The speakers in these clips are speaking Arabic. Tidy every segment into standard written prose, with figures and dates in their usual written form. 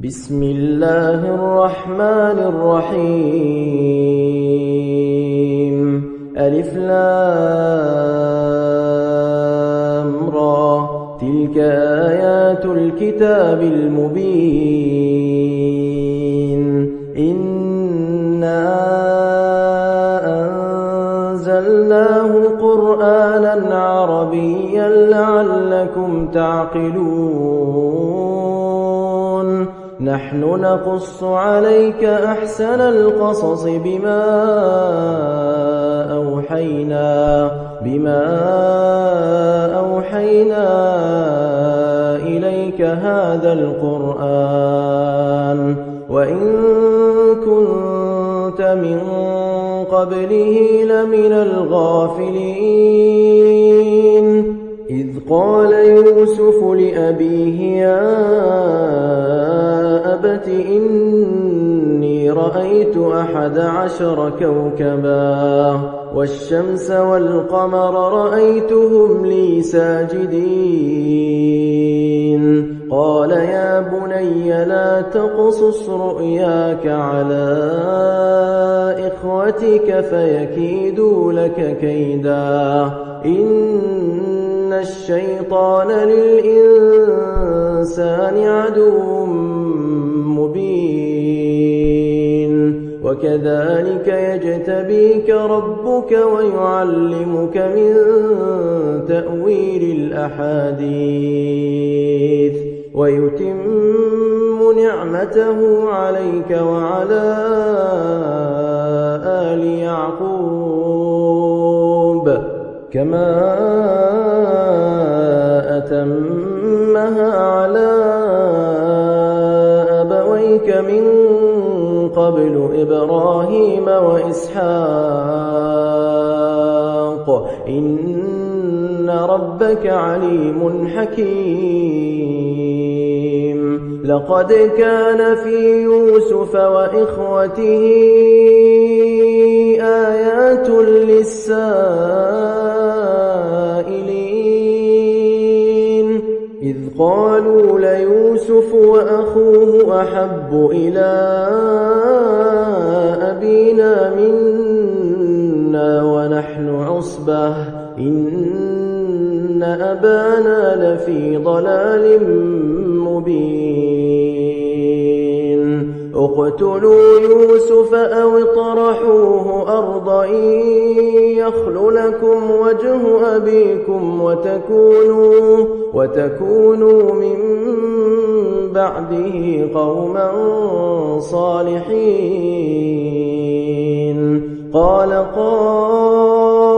بسم الله الرحمن الرحيم ألف لام را تلك آيات الكتاب المبين إنا أنزلناه قرآنا عربيا لعلكم تعقلون نحن نقص عليك أحسن القصص بما أوحينا إليك هذا القرآن وإن كنت من قبله لمن الغافلين إذ قال يوسف لأبيه يا أبت إني رأيت 11 كوكبا والشمس والقمر رأيتهم لي ساجدين قال يا بني لا تقصص رؤياك على إخوتك فيكيدوا لك كيدا إن الشيطان للإنسان عدو مبين وكذلك يجتبيك ربك ويعلمك من تأويل الأحاديث ويتم نعمته عليك وعلى آل يعقوب كما أتمها على أبويك من قبل إبراهيم وإسحاق إن ربك عليم حكيم لقد كان في يوسف وإخوته آيات للسائلين إذ قالوا ليوسف وأخوه أحب إلى أبينا منا ونحن عصبة إن أبانا لفي ضلال مبين اقتلوا يوسف أو اطرحوه أرضا يخل لكم وجه أبيكم وتكونوا من بعده قوما صالحين قال قائل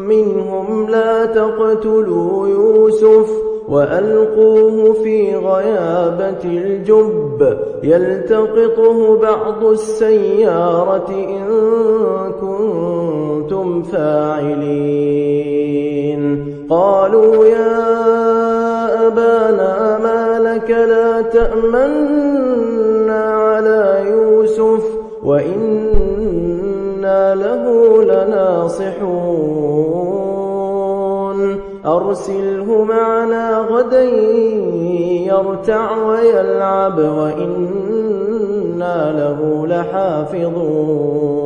منهم لا تقتلوا يوسف وألقوه في غيابة الجب يلتقطه بعض السيارة إن كنتم فاعلين قالوا يا أبانا ما لك لا تأمنا على يوسف وإنا له لناصحون أرسله معنا غدا يرتع ويلعب وإنا له لحافظون